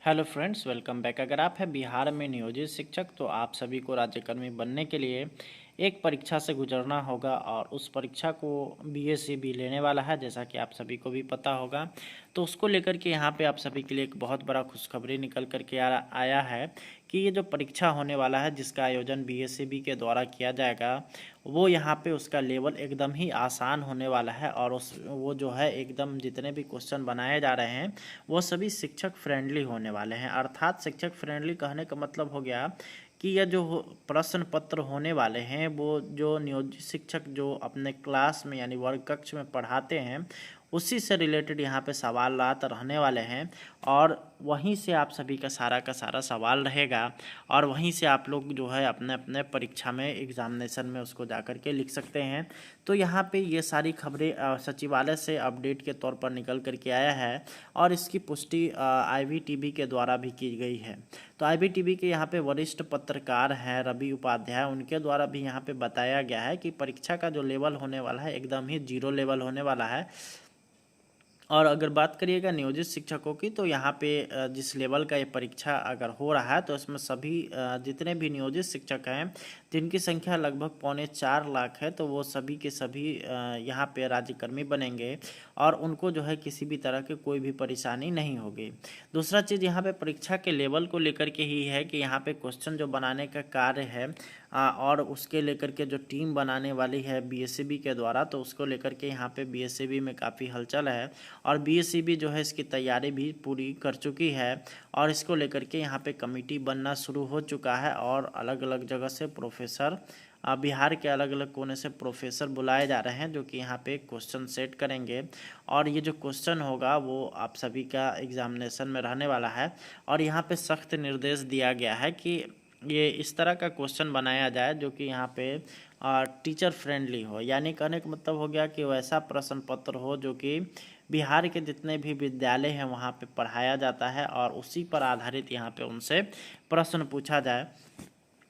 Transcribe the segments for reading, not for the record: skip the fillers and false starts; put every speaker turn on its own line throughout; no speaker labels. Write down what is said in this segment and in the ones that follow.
Hello friends, welcome back. अगर आप हैं बिहार में नियोजित शिक्षक तो आप सभी को राज्यकर्मी बनने के लिए एक परीक्षा से गुजरना होगा और उस परीक्षा को बीएसईबी लेने वाला है, जैसा कि आप सभी को भी पता होगा। तो उसको लेकर के यहाँ पे आप सभी के लिए एक बहुत बड़ा खुशखबरी निकल कर के आया है कि ये जो परीक्षा होने वाला है जिसका आयोजन बीएसईबी के द्वारा किया जाएगा, वो यहाँ पे उसका लेवल एकदम ही आसान होने वाला है। और वो जो है एकदम जितने भी क्वेश्चन बनाए जा रहे हैं वो सभी शिक्षक फ्रेंडली होने वाले हैं। अर्थात शिक्षक फ्रेंडली कहने का मतलब हो गया कि यह जो प्रश्न पत्र होने वाले हैं वो जो नियोजित शिक्षक जो अपने क्लास में यानी वर्ग कक्ष में पढ़ाते हैं उसी से रिलेटेड यहाँ पे सवालात रहने वाले हैं। और वहीं से आप सभी का सारा सवाल रहेगा और वहीं से आप लोग जो है अपने अपने परीक्षा में एग्जामिनेशन में उसको जा कर के लिख सकते हैं। तो यहाँ पे ये सारी खबरें सचिवालय से अपडेट के तौर पर निकल कर के आया है और इसकी पुष्टि आईवीटीवी के द्वारा भी की गई है। तो आईवीटीवी के यहाँ पे वरिष्ठ पत्रकार हैं रवि उपाध्याय, उनके द्वारा भी यहाँ पे बताया गया है कि परीक्षा का जो लेवल होने वाला है एकदम ही जीरो लेवल होने वाला है। और अगर बात करिएगा नियोजित शिक्षकों की तो यहाँ पे जिस लेवल का ये परीक्षा अगर हो रहा है तो इसमें सभी जितने भी नियोजित शिक्षक हैं जिनकी संख्या लगभग 3.25 लाख है तो वो सभी के सभी यहाँ पे राज्यकर्मी बनेंगे और उनको जो है किसी भी तरह की कोई भी परेशानी नहीं होगी। दूसरा चीज़ यहाँ पे परीक्षा के लेवल को लेकर के ही है कि यहाँ पे क्वेश्चन जो बनाने का कार्य है और उसके लेकर के जो टीम बनाने वाली है बीएसईबी के द्वारा, तो उसको लेकर के यहाँ पे बीएसईबी में काफ़ी हलचल है और बीएसईबी जो है इसकी तैयारी भी पूरी कर चुकी है और इसको लेकर के यहाँ पे कमेटी बनना शुरू हो चुका है और अलग अलग जगह से प्रोफेसर बिहार के अलग अलग कोने से प्रोफेसर बुलाए जा रहे हैं जो कि यहाँ पे क्वेश्चन सेट करेंगे और ये जो क्वेश्चन होगा वो आप सभी का एग्जामिनेशन में रहने वाला है। और यहाँ पे सख्त निर्देश दिया गया है कि ये इस तरह का क्वेश्चन बनाया जाए जो कि यहाँ पे टीचर फ्रेंडली हो, यानी कहने का मतलब हो गया कि वैसा प्रश्न पत्र हो जो कि बिहार के जितने भी विद्यालय हैं वहाँ पे पढ़ाया जाता है और उसी पर आधारित यहाँ पे उनसे प्रश्न पूछा जाए,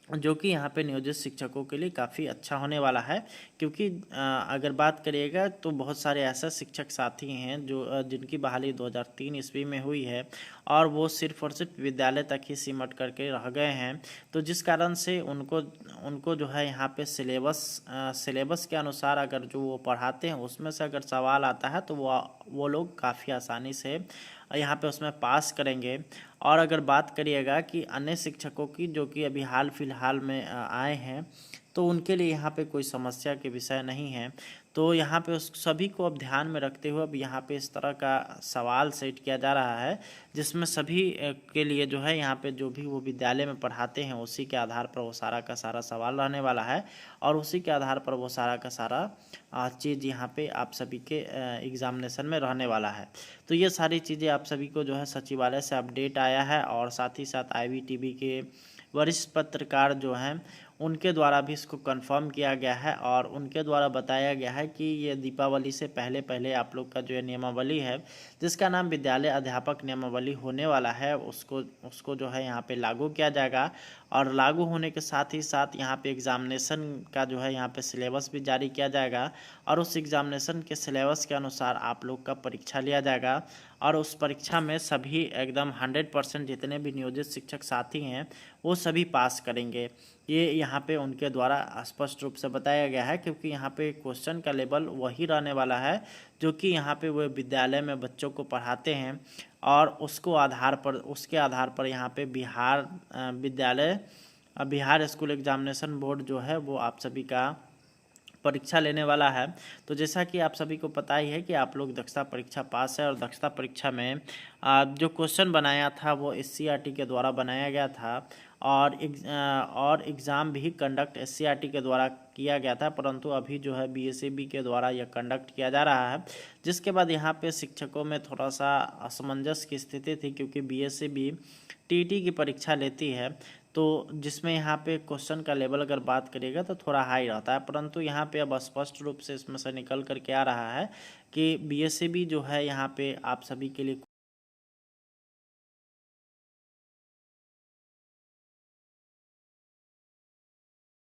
जो कि यहाँ पे नियोजित शिक्षकों के लिए काफ़ी अच्छा होने वाला है। क्योंकि अगर बात करिएगा तो बहुत सारे ऐसे शिक्षक साथी हैं जो जिनकी बहाली 2003 ईस्वी में हुई है और वो सिर्फ और सिर्फ विद्यालय तक ही सिमट करके रह गए हैं। तो जिस कारण से उनको उनको जो है यहाँ पे सिलेबस के अनुसार अगर जो वो पढ़ाते हैं उसमें से अगर सवाल आता है तो वो लोग काफ़ी आसानी से यहाँ पे उसमें पास करेंगे। और अगर बात करिएगा कि अन्य शिक्षकों की जो कि अभी हाल फिलहाल में आए हैं तो उनके लिए यहाँ पे कोई समस्या के विषय नहीं है। तो यहाँ पे उस सभी को अब ध्यान में रखते हुए अब यहाँ पे इस तरह का सवाल सेट किया जा रहा है जिसमें सभी के लिए जो है यहाँ पे जो भी वो विद्यालय में पढ़ाते हैं उसी के आधार पर वो सारा का सारा सवाल रहने वाला है और उसी के आधार पर वो सारा का सारा चीज़ यहाँ पे आप सभी के एग्जामिनेशन में रहने वाला है। तो ये सारी चीज़ें आप सभी को जो है सचिवालय से अपडेट आया है और साथ ही साथ आईवीटीवी के वरिष्ठ पत्रकार जो हैं उनके द्वारा भी इसको कंफर्म किया गया है और उनके द्वारा बताया गया है कि ये दीपावली से पहले पहले आप लोग का जो है नियमावली है जिसका नाम विद्यालय अध्यापक नियमावली होने वाला है उसको जो है यहाँ पे लागू किया जाएगा। और लागू होने के साथ ही साथ यहाँ पे एग्जामिनेशन का जो है यहाँ पे सिलेबस भी जारी किया जाएगा और उस एग्जामिनेशन के सिलेबस के अनुसार आप लोग का परीक्षा लिया जाएगा और उस परीक्षा में सभी एकदम 100% जितने भी नियोजित शिक्षक साथी हैं वो सभी पास करेंगे। ये यहाँ पे उनके द्वारा स्पष्ट रूप से बताया गया है क्योंकि यहाँ पे क्वेश्चन का लेवल वही रहने वाला है जो कि यहाँ पे वो विद्यालय में बच्चों को पढ़ाते हैं और उसके आधार पर यहाँ पे बिहार स्कूल एग्जामिनेशन बोर्ड जो है वो आप सभी का परीक्षा लेने वाला है। तो जैसा कि आप सभी को पता ही है कि आप लोग दक्षता परीक्षा पास है और दक्षता परीक्षा में जो क्वेश्चन बनाया था वो एससीईआरटी के द्वारा बनाया गया था और एग्ज़ाम भी कंडक्ट एससीईआरटी के द्वारा किया गया था, परंतु अभी जो है बीएसईबी के द्वारा यह कंडक्ट किया जा रहा है। जिसके बाद यहाँ पे शिक्षकों में थोड़ा सा असमंजस की स्थिति थी क्योंकि बीएसईबी टीटी की परीक्षा लेती है तो जिसमें यहाँ पे क्वेश्चन का लेवल अगर बात करिएगा तो थोड़ा हाई रहता है, परंतु यहाँ पे अब स्पष्ट रूप से इसमें से निकल करके आ रहा है कि बीएसईबी जो है यहाँ पे आप सभी के लिए